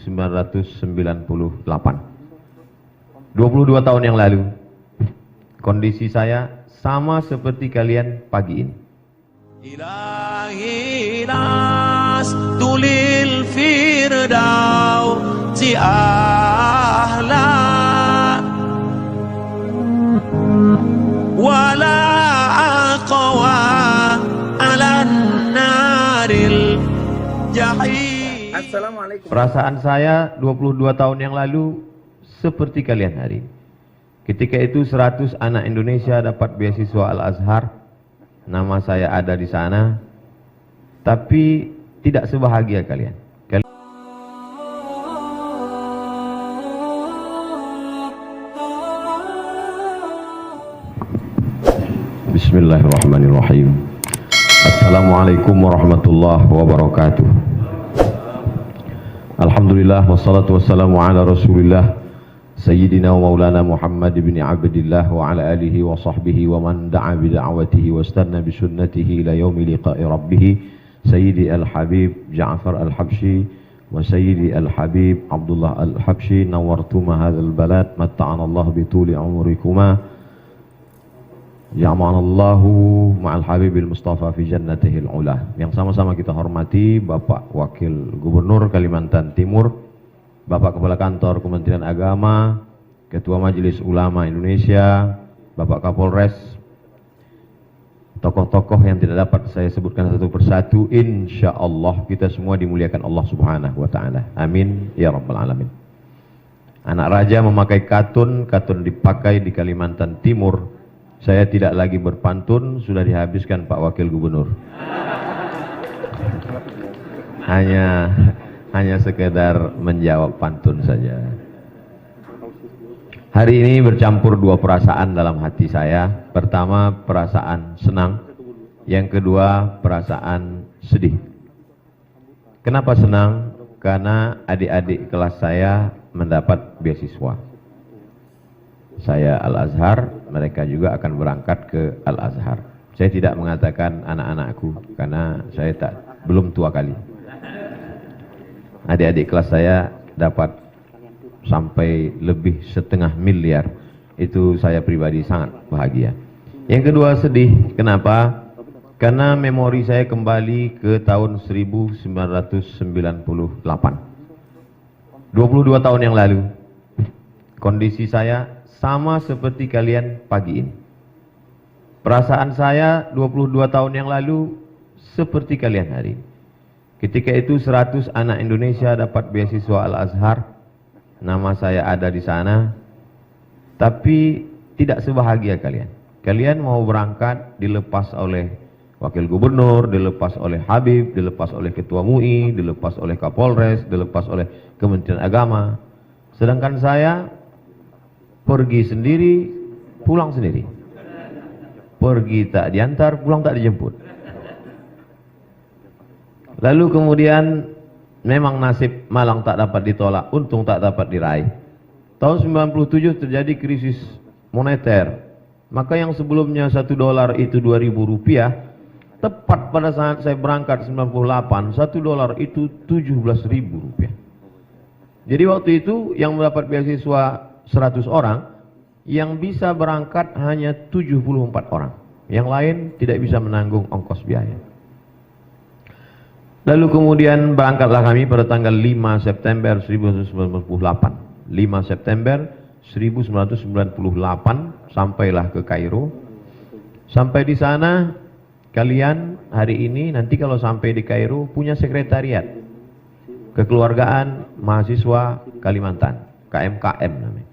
22 tahun yang lalu, kondisi saya sama seperti kalian pagi ini. Ilahi nas tulil firdausi ahla wala aqwa alan naril jahim. Assalamualaikum. Perasaan saya 22 tahun yang lalu seperti kalian hari ini. Ketika itu 100 anak Indonesia dapat beasiswa Al-Azhar. Nama saya ada di sana, tapi tidak sebahagia kalian. Bismillahirrahmanirrahim. Assalamualaikum warahmatullahi wabarakatuh. Alhamdulillah wassalatu wassalamu ala Rasulillah Sayyidina wa maulana Muhammad ibn Abdillah wa ala alihi wa sahbihi wa man da'a bida'watihi wa istanna bisunnatihi ila yaumi liqa'i rabbih Sayyidi al-Habib Ja'far al-Habshi wa Sayyidi al-Habib Abdullah al-Habshi nawartuma hadzal balad matta'ana Allah bituli umurikuma ja'ma'anallahu ma'al Habibil Mustafa fi jannatihil ula. Yang sama-sama kita hormati Bapak Wakil Gubernur Kalimantan Timur, Bapak Kepala Kantor Kementerian Agama, Ketua Majelis Ulama Indonesia, Bapak Kapolres, tokoh-tokoh yang tidak dapat saya sebutkan satu persatu, insya Allah kita semua dimuliakan Allah Subhanahu wa Ta'ala. Amin ya Rabbal Alamin. Anak raja memakai katun, katun dipakai di Kalimantan Timur. Saya tidak lagi berpantun, sudah dihabiskan Pak Wakil Gubernur. Hanya sekedar menjawab pantun saja. Hari ini bercampur dua perasaan dalam hati saya. Pertama perasaan senang, yang kedua perasaan sedih. Kenapa senang? Karena adik-adik kelas saya mendapat beasiswa. Saya Al-Azhar, mereka juga akan berangkat ke Al-Azhar. Saya tidak mengatakan anak-anakku karena saya belum tua kali. Adik-adik kelas saya dapat sampai lebih 1,5 miliar. Itu saya pribadi sangat bahagia. Yang kedua sedih. Kenapa? Karena memori saya kembali ke tahun 1998. 22 tahun yang lalu. Kondisi saya sama seperti kalian pagi ini. Perasaan saya 22 tahun yang lalu seperti kalian hari ini. Ketika itu 100 anak Indonesia dapat beasiswa Al-Azhar. Nama saya ada di sana, tapi tidak sebahagia kalian. Kalian mau berangkat dilepas oleh Wakil Gubernur, dilepas oleh Habib, dilepas oleh Ketua MUI, dilepas oleh Kapolres, dilepas oleh Kementerian Agama. Sedangkan saya pergi sendiri, pulang sendiri. Pergi tak diantar, pulang tak dijemput. Lalu kemudian memang nasib malang tak dapat ditolak, untung tak dapat diraih. Tahun 97 terjadi krisis moneter. Maka yang sebelumnya $1 itu Rp2.000, tepat pada saat saya berangkat 98, $1 itu Rp17.000. Jadi waktu itu yang mendapat beasiswa 100 orang, yang bisa berangkat hanya 74 orang. Yang lain tidak bisa menanggung ongkos biaya. Lalu kemudian berangkatlah kami pada tanggal 5 September 1998. 5 September 1998 sampailah ke Kairo. Sampai di sana kalian hari ini nanti kalau sampai di Kairo punya sekretariat Kekeluargaan Mahasiswa Kalimantan, KMKM namanya.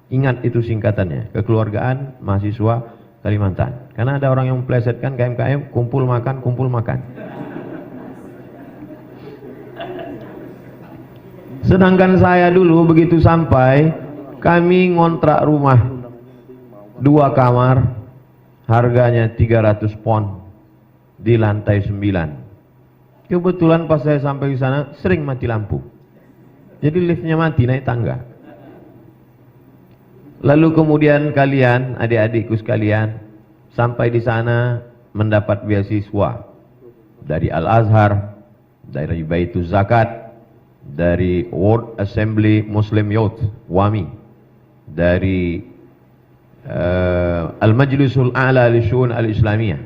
Ingat itu singkatannya, Kekeluargaan Mahasiswa Kalimantan. Karena ada orang yang memplesetkan KMKM, kumpul makan, kumpul makan. Sedangkan saya dulu begitu sampai, kami ngontrak rumah 2 kamar, harganya 300 pon di lantai 9. Kebetulan pas saya sampai di sana sering mati lampu. Jadi liftnya mati, naik tangga. Lalu kemudian kalian, adik-adikku sekalian, sampai di sana mendapat beasiswa dari Al-Azhar, dari Baituz Zakat, dari World Assembly Muslim Youth, WAMI, dari Al-Majlisul A'la Lisyu'un Al-Islamiyah.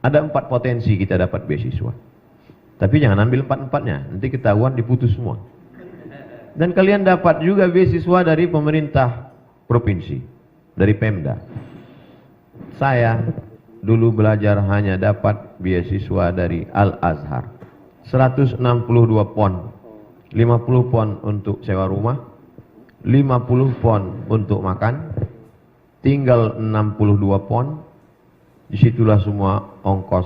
Ada 4 potensi kita dapat beasiswa. Tapi jangan ambil 4-4-nya, nanti ketahuan diputus semua. Dan kalian dapat juga beasiswa dari pemerintah provinsi, dari Pemda. Saya dulu belajar hanya dapat beasiswa dari Al-Azhar. 162 pon, 50 pon untuk sewa rumah, 50 pon untuk makan, tinggal 62 pon. Disitulah semua ongkos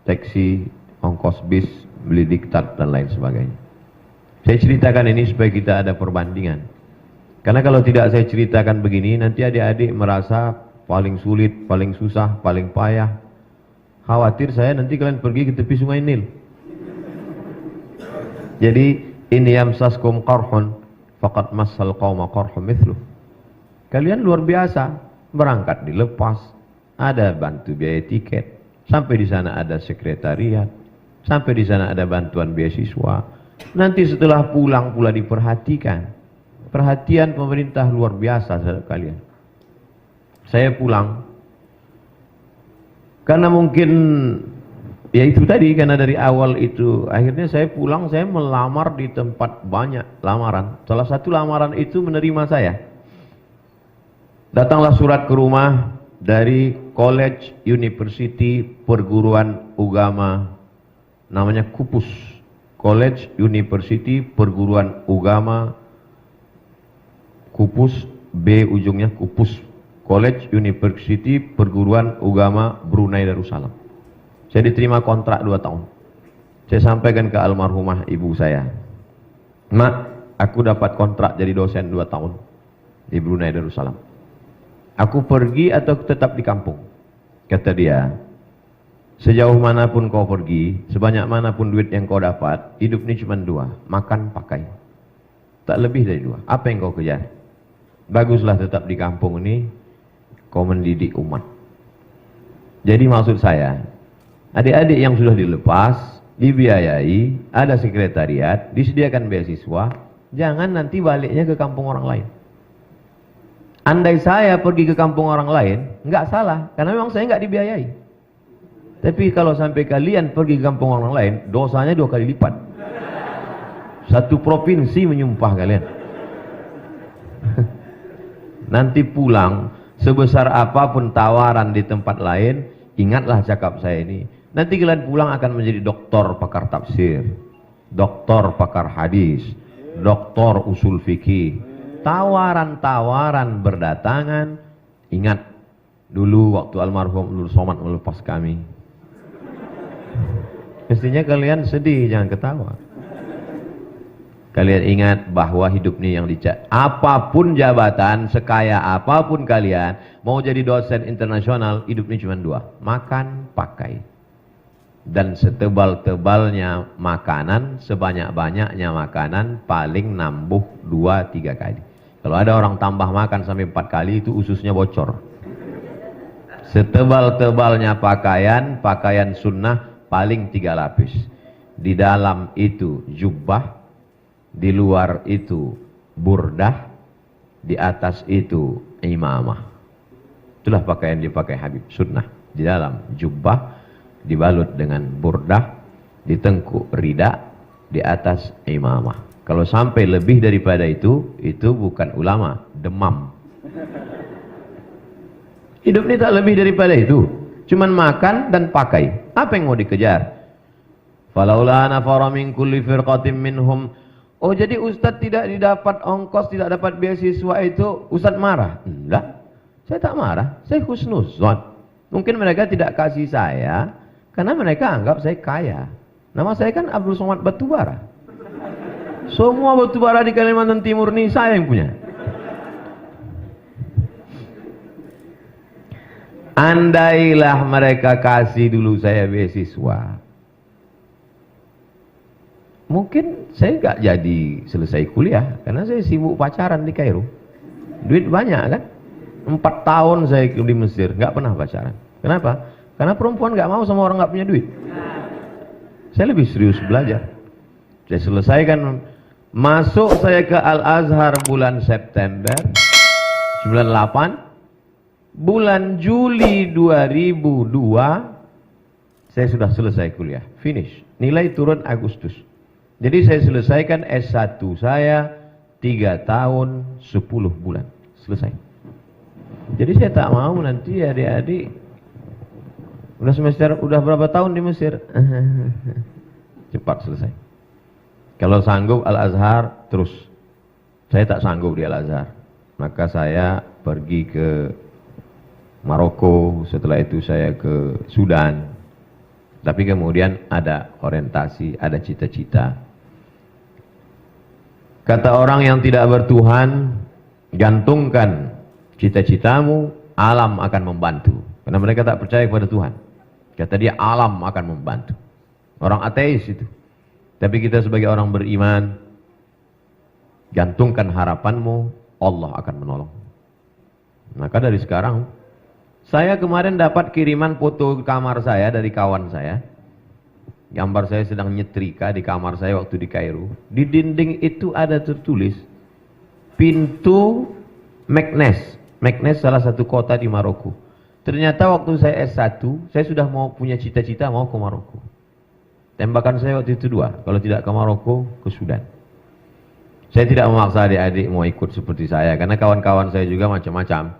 taksi, ongkos bis, beli diktat dan lain sebagainya. Saya ceritakan ini supaya kita ada perbandingan. Karena kalau tidak saya ceritakan begini, nanti adik-adik merasa paling sulit, paling susah, paling payah. Khawatir saya nanti kalian pergi ke tepi sungai Nil. Jadi ini yamsaskum qarhun faqad massal qauma qarhum mithluh. Kalian luar biasa, berangkat dilepas, ada bantu biaya tiket, sampai di sana ada sekretariat, sampai di sana ada bantuan beasiswa. Nanti setelah pulang pula diperhatikan. Perhatian pemerintah luar biasa terhadap kalian. Saya pulang karena mungkin ya itu tadi, karena dari awal itu akhirnya saya pulang, saya melamar di tempat banyak lamaran. Salah satu lamaran itu menerima saya. Datanglah surat ke rumah dari College University Perguruan Agama, namanya KUPUS. College University Perguruan Agama KUPUS, B ujungnya KUPUS, College University Perguruan Agama Brunei Darussalam. Saya diterima kontrak 2 tahun. Saya sampaikan ke almarhumah ibu saya, "Mak, aku dapat kontrak jadi dosen 2 tahun di Brunei Darussalam. Aku pergi atau tetap di kampung?" Kata dia, "Sejauh manapun kau pergi, sebanyak manapun duit yang kau dapat, hidup ini cuma 2, makan pakai. Tak lebih dari 2. Apa yang kau kejar? Baguslah tetap di kampung ini, kau mendidik umat." Jadi maksud saya, adik-adik yang sudah dilepas, dibiayai, ada sekretariat, disediakan beasiswa, jangan nanti baliknya ke kampung orang lain. Andai saya pergi ke kampung orang lain, nggak salah, karena memang saya nggak dibiayai. Tapi kalau sampai kalian pergi ke kampung orang lain, dosanya 2 kali lipat. Satu provinsi menyumpah kalian. Nanti pulang, sebesar apapun tawaran di tempat lain, ingatlah cakap saya ini. Nanti kalian pulang akan menjadi doktor pakar tafsir, doktor pakar hadis, doktor usul fikih. Tawaran-tawaran berdatangan. Ingat, dulu waktu almarhum Nur Somad melepas kami. Mestinya kalian sedih, jangan ketawa. Kalian ingat bahwa hidup ini yang dicari. Apapun jabatan, sekaya apapun kalian, mau jadi dosen internasional, hidup ini cuma 2. Makan, pakai. Dan setebal-tebalnya makanan, sebanyak-banyaknya makanan, paling nambuh 2-3 kali. Kalau ada orang tambah makan sampai 4 kali, itu ususnya bocor. Setebal-tebalnya pakaian, pakaian sunnah, paling 3 lapis. Di dalam itu jubbah, di luar itu burdah, di atas itu imamah. Itulah pakaian dipakai Habib, sunnah. Di dalam jubbah, dibalut dengan burdah, di tengkuk rida, di atas imamah. Kalau sampai lebih daripada itu bukan ulama, demam. Hidup ini tak lebih daripada itu. Cuman makan dan pakai. Apa yang mau dikejar? Falaula nafara min kulli firqatin minhum. Oh, jadi Ustadz tidak didapat ongkos, tidak dapat beasiswa itu Ustadz marah? Enggak, saya tak marah, saya husnuzon. Mungkin mereka tidak kasih saya karena mereka anggap saya kaya. Nama saya kan Abdul Somad Batubara. Semua batubara di Kalimantan Timur ini saya yang punya. Andailah mereka kasih dulu saya beasiswa, mungkin saya nggak jadi selesai kuliah, karena saya sibuk pacaran di Kairo. Duit banyak kan? 4 tahun saya di Mesir, nggak pernah pacaran. Kenapa? Karena perempuan nggak mau sama orang nggak punya duit. Saya lebih serius belajar. Saya selesaikan Masuk saya ke Al-Azhar bulan September 98. Bulan Juli 2002 saya sudah selesai kuliah, finish. Nilai turun Agustus. Jadi saya selesaikan S1 saya 3 tahun 10 bulan. Selesai. Jadi saya tak mau nanti adik-adik udah berapa tahun di Mesir? Cepat selesai. Kalau sanggup Al-Azhar terus. Saya tak sanggup di Al-Azhar. Maka saya pergi ke Maroko, setelah itu saya ke Sudan. Tapi kemudian ada orientasi, ada cita-cita. Kata orang yang tidak bertuhan, gantungkan cita-citamu, alam akan membantu. Karena mereka tak percaya kepada Tuhan. Kata dia, alam akan membantu. Orang ateis itu. Tapi kita sebagai orang beriman, gantungkan harapanmu, Allah akan menolong. Maka dari sekarang, saya kemarin dapat kiriman foto kamar saya dari kawan saya. Gambar saya sedang nyetrika di kamar saya waktu di Kairo. Di dinding itu ada tertulis pintu Meknes. Meknes salah satu kota di Maroko. Ternyata waktu saya S1, saya sudah mau punya cita-cita mau ke Maroko. Tembakan saya waktu itu 2, kalau tidak ke Maroko, ke Sudan. Saya tidak memaksa adik-adik mau ikut seperti saya, karena kawan-kawan saya juga macam-macam.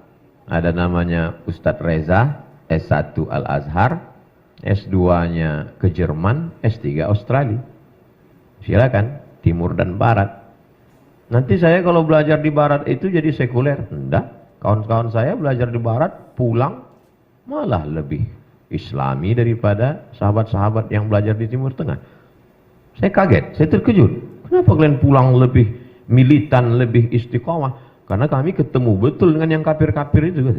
Ada namanya Ustadz Reza, S1 Al-Azhar, S2-nya ke Jerman, S3 Australia. Silakan, Timur dan Barat. Nanti saya kalau belajar di Barat itu jadi sekuler. Enggak, kawan-kawan saya belajar di Barat, pulang malah lebih Islami daripada sahabat-sahabat yang belajar di Timur Tengah. Saya kaget, saya terkejut. Kenapa kalian pulang lebih militan, lebih istiqomah? Karena kami ketemu betul dengan yang kafir-kafir itu.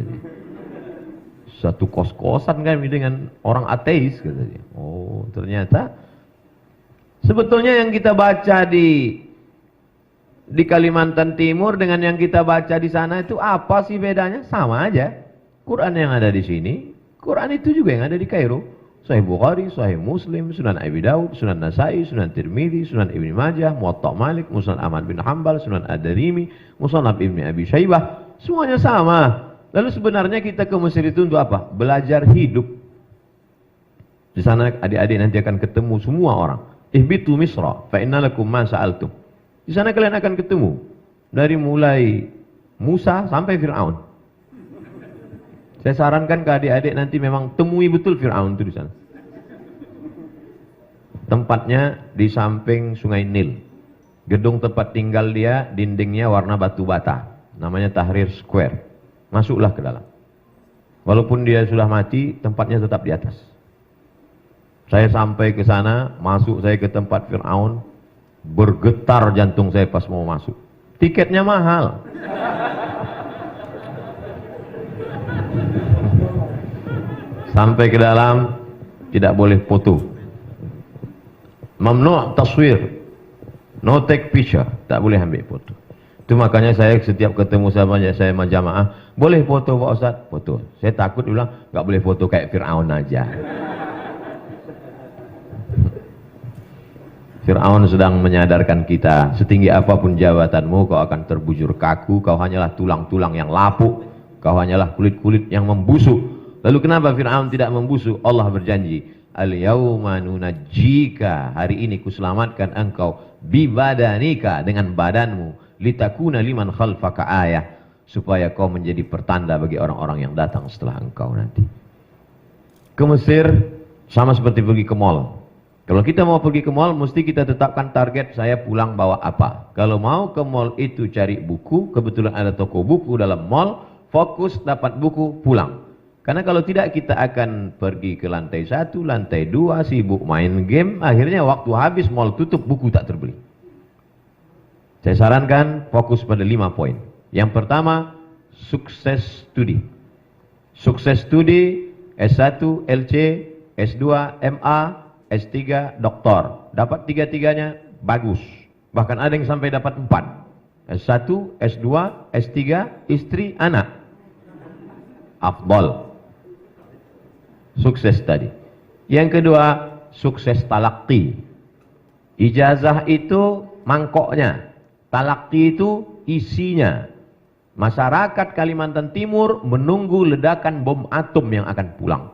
Satu kos-kosan kami dengan orang ateis. Katanya. Oh, ternyata sebetulnya yang kita baca di Kalimantan Timur dengan yang kita baca di sana itu apa sih bedanya? Sama aja. Quran yang ada di sini, Quran itu juga yang ada di Kairo. Sahih Bukhari, Sahih Muslim, Sunan Abi Daud, Sunan Nasai, Sunan Tirmidzi, Sunan Ibnu Majah, Muwatta Malik, Musnad Ahmad bin Hanbal, Sunan Ad-Darimi, Musnad Ibnu Abi Syaibah, semuanya sama. Lalu sebenarnya kita ke Mesir itu untuk apa? Belajar hidup. Di sana adik-adik nanti akan ketemu semua orang. Ihbitu Misra, fa innalakum ma sa'altum. Di sana kalian akan ketemu dari mulai Musa sampai Fir'aun. Saya sarankan ke adik-adik nanti memang temui betul Fir'aun itu di sana. Tempatnya di samping Sungai Nil. Gedung tempat tinggal dia, dindingnya warna batu bata. Namanya Tahrir Square. Masuklah ke dalam. Walaupun dia sudah mati, tempatnya tetap di atas. Saya sampai ke sana, masuk saya ke tempat Fir'aun. Bergetar jantung saya pas mau masuk. Tiketnya mahal. Sampai ke dalam, tidak boleh foto. Mamnu' taswir. No take picture. Tak boleh ambil foto. Itu makanya saya setiap ketemu sama saya jamaah, boleh foto Pak Ustaz? Foto. Saya takut bilang, nggak boleh foto kayak Fir'aun aja. Fir'aun sedang menyadarkan kita, setinggi apapun jabatanmu, kau akan terbujur kaku, kau hanyalah tulang-tulang yang lapuk, kau hanyalah kulit-kulit yang membusuk. Lalu kenapa Fir'aun tidak membusuk? Allah berjanji, al-yawma nunajjika, hari ini kuselamatkan engkau, bibadanika, dengan badanmu, litakuna liman khalfaka ayah, supaya kau menjadi pertanda bagi orang-orang yang datang setelah engkau nanti. Ke Mesir, sama seperti pergi ke mall. Kalau kita mau pergi ke mall, mesti kita tetapkan target, saya pulang bawa apa. Kalau mau ke mall itu cari buku, kebetulan ada toko buku dalam mall, fokus dapat buku, pulang. Karena kalau tidak kita akan pergi ke lantai 1, lantai 2, sibuk main game, akhirnya waktu habis mall tutup, buku tak terbeli. Saya sarankan fokus pada 5 poin. Yang pertama, sukses studi. Sukses studi, S1, LC, S2, MA, S3, doktor. Dapat 3-3-nya, bagus. Bahkan ada yang sampai dapat 4. S1, S2, S3, istri, anak. Afdal. Sukses tadi. Yang kedua, sukses talaqi. Ijazah itu mangkoknya. Talaqi itu isinya masyarakat Kalimantan Timur menunggu ledakan bom atom yang akan pulang.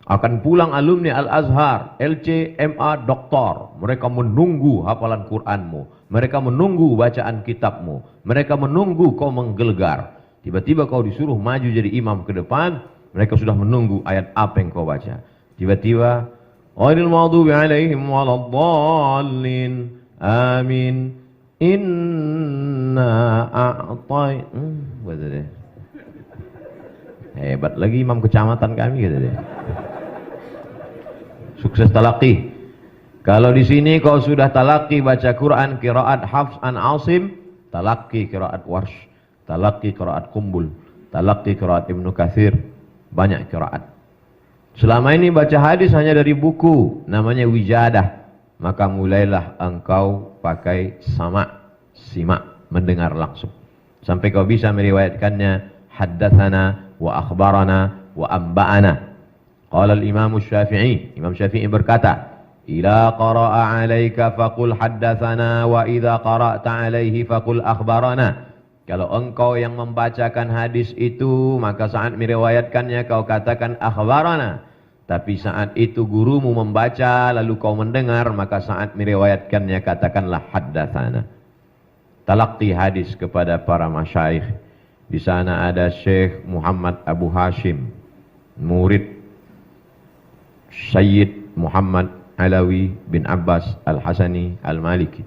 Akan pulang alumni Al-Azhar, LC, MA, doktor. Mereka menunggu hafalan Qur'anmu. Mereka menunggu bacaan kitabmu. Mereka menunggu kau menggelegar. Tiba-tiba kau disuruh maju jadi imam ke depan. Mereka sudah menunggu ayat apa yang kau baca. Tiba-tiba, ghairil maghdubi alaihim waladdallin. Amin. Inna a'tai. Kata dia. Hebat lagi imam kecamatan kami, kata dia. Sukses talaqi. Kalau di sini kau sudah talaqi baca Quran qiraat Hafs an Asim, talaqi qiraat Warsh, talaqi qiraat Qumbul, talaqi qiraat Ibnu Katsir, banyak qiraat. Selama ini baca hadis hanya dari buku, namanya wijadah. Maka mulailah engkau pakai sama, simak, mendengar langsung. Sampai kau bisa meriwayatkannya haddatsana wa akhbarana wa amba'ana. Qala al-Imam Syafi'i, Imam Syafi'i berkata, "Ila qara'a 'alaika faqul haddatsana wa idza qara'ta 'alaihi faqul akhbarana." Kalau engkau yang membacakan hadis itu, maka saat meriwayatkannya kau katakan akhbarana. Tapi saat itu gurumu membaca lalu kau mendengar, maka saat meriwayatkannya katakanlah haddatsana. Talaqi hadis kepada para masyayikh. Di sana ada Syekh Muhammad Abu Hashim, murid Sayyid Muhammad Alawi bin Abbas Al-Hasani Al-Maliki.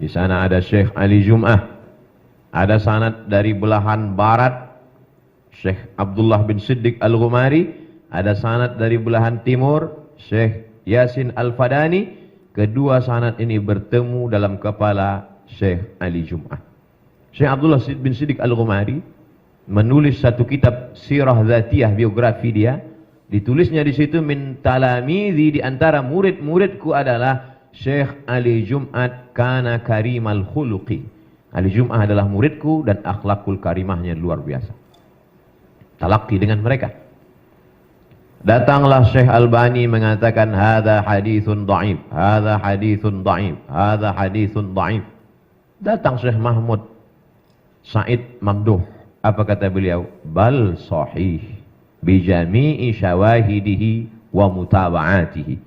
Di sana ada Syekh Ali Jum'ah. Ada sanad dari belahan barat Syekh Abdullah bin Siddiq Al-Ghumari. Ada sanad dari belahan timur Syekh Yasin Al-Fadani. Kedua sanad ini bertemu dalam kepala Syekh Ali Jum'ah. Syekh Abdullah bin Siddiq Al-Ghumari menulis satu kitab sirah dzatiyah, biografi dia. Ditulisnya di situ min talamidhi, di antara murid-muridku adalah Syekh Ali Jum'at kana karimal khuluqi. Ali Jum'ah adalah muridku dan akhlakul karimahnya luar biasa. Talaqi dengan mereka. Datanglah Syekh Albani mengatakan hadza haditsun dhaif, hadza haditsun dhaif, hadza haditsun dhaif. Datang Syekh Mahmud Said Mamduh. Apa kata beliau? Bal sahih bijami'i syawahidihi wa mutaba'atihi.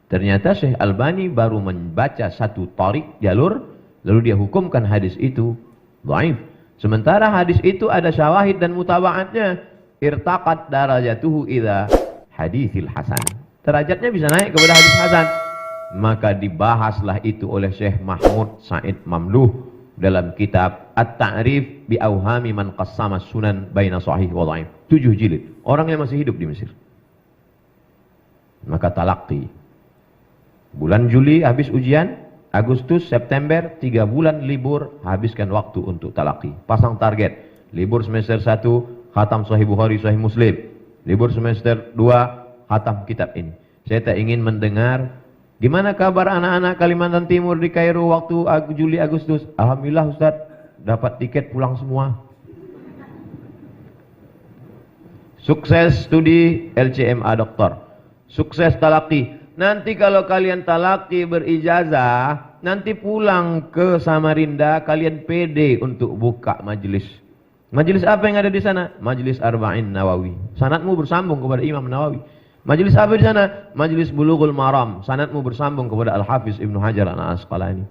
Ternyata Syekh Albani baru membaca satu tarik jalur lalu dia hukumkan hadis itu dhaif. Sementara hadis itu ada syawahid dan mutaba'atnya. Irtaqat darajatuhu ila haditsil hasan. Derajatnya bisa naik kepada hadis hasan. Maka dibahaslah itu oleh Syekh Mahmud Said Mamduh dalam kitab At-Ta'rif bi Awhami man qassama sunan baina sahih wa dhaif. 7 jilid. Orang yang masih hidup di Mesir. Maka talaqi. Bulan Juli habis ujian, Agustus, September, 3 bulan libur, habiskan waktu untuk talaqi. Pasang target. Libur semester 1, khatam Sahih Bukhari, Sahih Muslim. Libur semester 2, khatam kitab ini. Saya tak ingin mendengar gimana kabar anak-anak Kalimantan Timur di Kairo waktu Juli Agustus. Alhamdulillah Ustaz, dapat tiket pulang semua. Sukses studi LCMA doktor. Sukses talaqi. Nanti kalau kalian talaqi berijazah, nanti pulang ke Samarinda kalian pede untuk buka majelis. Majelis apa yang ada di sana? Majelis Arba'in Nawawi. Sanadmu bersambung kepada Imam Nawawi. Majelis apa di sana? Majelis Bulughul Maram. Sanadmu bersambung kepada Al-Hafiz Ibnu Hajar Al-Asqalani.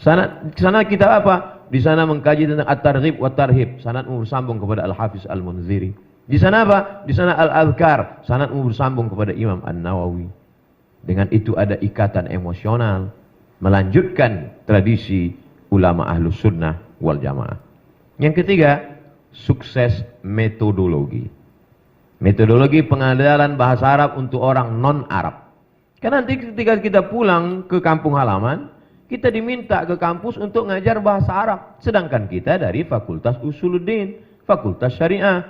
Sanad kitab apa? Di sana mengkaji tentang At-Targhib wa Tarhib. Sanadmu bersambung kepada Al-Hafiz Al-Munziri. Di sana apa? Di sana Al-Adhkar. Sanadmu bersambung kepada Imam An-Nawawi. Dengan itu ada ikatan emosional. Melanjutkan tradisi ulama Ahlus Sunnah wal Jamaah. Yang ketiga, sukses metodologi. Metodologi pengajaran bahasa Arab untuk orang non-Arab. Karena nanti ketika kita pulang ke kampung halaman, kita diminta ke kampus untuk ngajar bahasa Arab. Sedangkan kita dari Fakultas Usuluddin, Fakultas Syariah.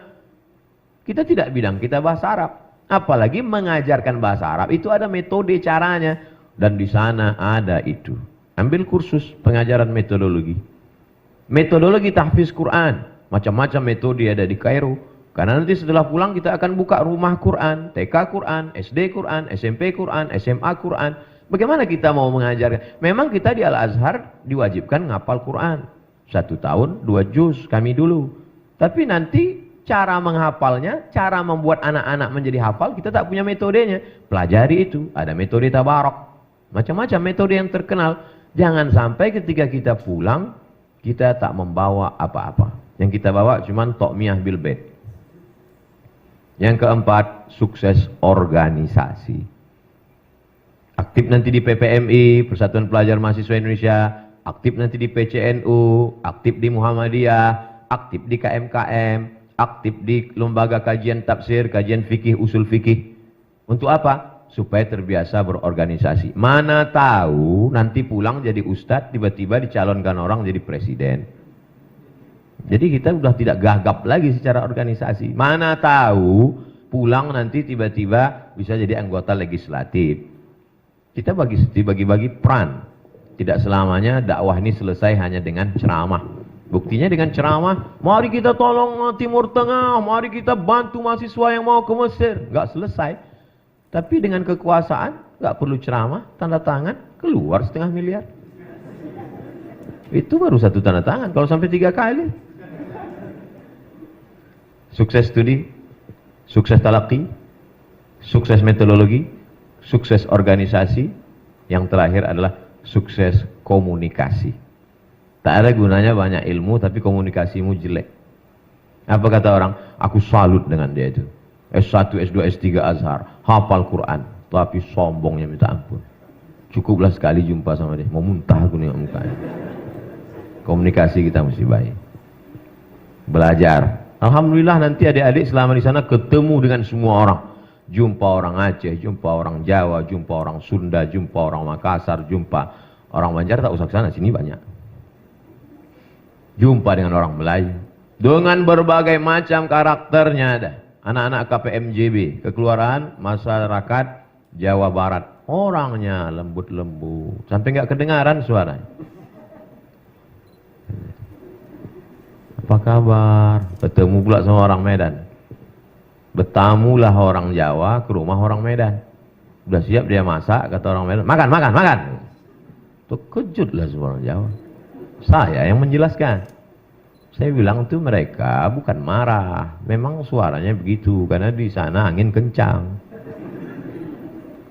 Kita tidak bilang kita bahasa Arab. Apalagi mengajarkan bahasa Arab, itu ada metode caranya. Dan di sana ada itu. Ambil kursus pengajaran metodologi. Metodologi tahfiz Quran. Macam-macam metode ada di Kairo. Karena nanti setelah pulang kita akan buka rumah Quran, TK Quran, SD Quran, SMP Quran, SMA Quran. Bagaimana kita mau mengajarkan? Memang kita di Al-Azhar diwajibkan ngapal Quran. 1 tahun 2 juz kami dulu. Tapi nanti cara menghafalnya, cara membuat anak-anak menjadi hafal, kita tak punya metodenya. Pelajari itu, ada metode tabarok. Macam-macam metode yang terkenal. Jangan sampai ketika kita pulang, kita tak membawa apa-apa. Yang kita bawa cuma tokmiyah bil bait. Yang keempat, sukses organisasi. Aktif nanti di PPMI, Persatuan Pelajar Mahasiswa Indonesia, aktif nanti di PCNU, aktif di Muhammadiyah, aktif di KMKM, aktif di lembaga kajian tafsir, kajian fikih, usul fikih. Untuk apa? Supaya terbiasa berorganisasi. Mana tahu nanti pulang jadi ustadz, tiba-tiba dicalonkan orang jadi presiden. Jadi kita sudah tidak gagap lagi secara organisasi. Mana tahu pulang nanti tiba-tiba bisa jadi anggota legislatif. Kita bagi-bagi peran. Tidak selamanya dakwah ini selesai hanya dengan ceramah. Buktinya dengan ceramah, mari kita tolong Timur Tengah, mari kita bantu mahasiswa yang mau ke Mesir. Enggak selesai. Tapi dengan kekuasaan, enggak perlu ceramah, tanda tangan, keluar 500 miliar. Itu baru 1 tanda tangan, kalau sampai 3 kali. Sukses studi, sukses talaqi, sukses metodologi, sukses organisasi, yang terakhir adalah sukses komunikasi. Tak ada gunanya banyak ilmu tapi komunikasimu jelek. Apa kata orang? Aku salut dengan dia itu. S1, S2, S3 Azhar, hafal Quran, tapi sombongnya minta ampun. Cukuplah sekali jumpa sama dia, mau muntah aku nih mukanya. Komunikasi kita mesti baik. Belajar. Alhamdulillah nanti adik-adik selama di sana ketemu dengan semua orang. Jumpa orang Aceh, jumpa orang Jawa, jumpa orang Sunda, jumpa orang Makassar, jumpa orang Banjar, tak usah ke sana, sini banyak. Jumpa dengan orang Melayu. Dengan berbagai macam karakternya ada. Anak-anak KPMJB, Kekeluargaan Masyarakat Jawa Barat. Orangnya lembut-lembut, sampai nggak kedengaran suaranya. Apa kabar? Ketemu pula sama orang Medan. Bertamulah orang Jawa ke rumah orang Medan. Sudah siap dia masak, kata orang Medan, makan, makan, makan. Terkejutlah semua orang Jawa. Saya yang menjelaskan. Saya bilang tuh mereka bukan marah, memang suaranya begitu karena di sana angin kencang.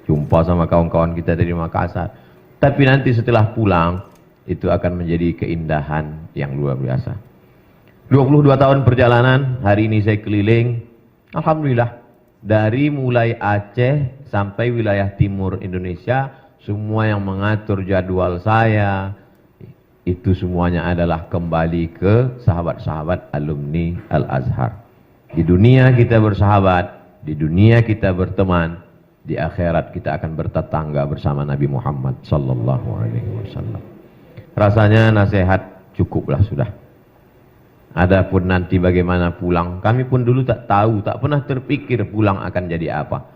Jumpa sama kawan-kawan kita dari Makassar. Tapi nanti setelah pulang itu akan menjadi keindahan yang luar biasa. 22 tahun perjalanan, hari ini saya keliling. Alhamdulillah, dari mulai Aceh sampai wilayah timur Indonesia, semua yang mengatur jadwal saya, itu semuanya adalah kembali ke sahabat-sahabat alumni Al-Azhar. Di dunia kita bersahabat, di dunia kita berteman, di akhirat kita akan bertetangga bersama Nabi Muhammad sallallahu alaihi wasallam. Rasanya nasihat cukuplah sudah. Adapun nanti bagaimana pulang, kami pun dulu tak tahu, tak pernah terpikir pulang akan jadi apa.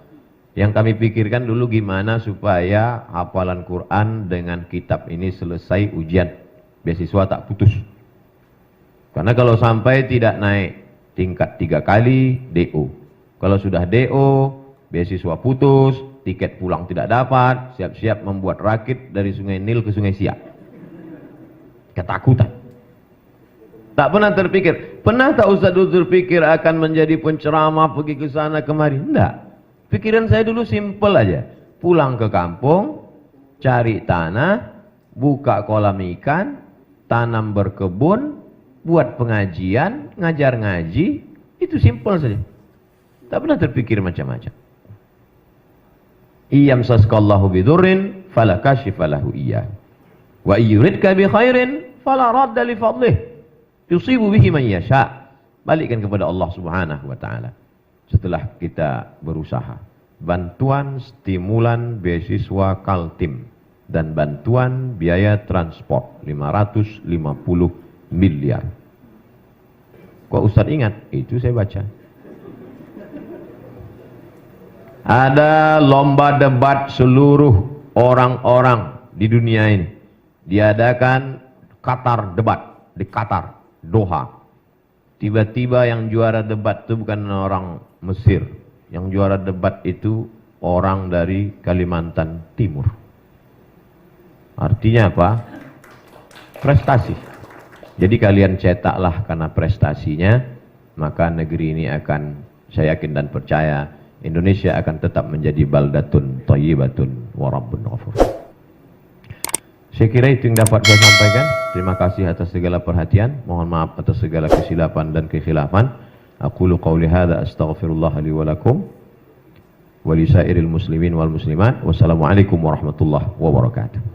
Yang kami pikirkan dulu gimana supaya hafalan Quran dengan kitab ini selesai ujian, beasiswa tak putus. Karena kalau sampai tidak naik tingkat 3 kali DO, kalau sudah DO, beasiswa putus, tiket pulang tidak dapat, siap-siap membuat rakit dari Sungai Nil ke Sungai Siak. Ketakutan. Tak pernah terpikir. Pernah tak Ustaz dulu terpikir akan menjadi penceramah, pergi ke sana kemari? Enggak. Pikiran saya dulu simpel aja. Pulang ke kampung, cari tanah, buka kolam ikan, tanam berkebun, buat pengajian, ngajar ngaji, itu simpel saja. Tak pernah terpikir macam-macam. Iyam saskallahu bidurrin fala kashifa lahu iyyah. Wa yuridka bi khairin fala radda li fadlih. Yusibu bihi man yasha. Balikkan kepada Allah Subhanahu wa taala. Setelah kita berusaha, bantuan stimulan beasiswa Kaltim dan bantuan biaya transport 550 miliar. Kok Ustaz ingat? Itu saya baca. Ada lomba debat seluruh orang-orang di dunia ini. Diadakan Qatar debat di Qatar, Doha. Tiba-tiba yang juara debat itu bukan orang Mesir. Yang juara debat itu orang dari Kalimantan Timur. Artinya apa? Prestasi. Jadi kalian cetaklah karena prestasinya, maka negeri ini akan, saya yakin dan percaya, Indonesia akan tetap menjadi baldatun thayyibatun wa rabbun ghafur. Saya kira itu yang dapat saya sampaikan. Terima kasih atas segala perhatian. Mohon maaf atas segala kesilapan dan kekhilafan. Aqulu qawli hadza astaghfirullah li wa lakum wa li sairil muslimin wal muslimat. Wassalamualaikum warahmatullahi wabarakatuh.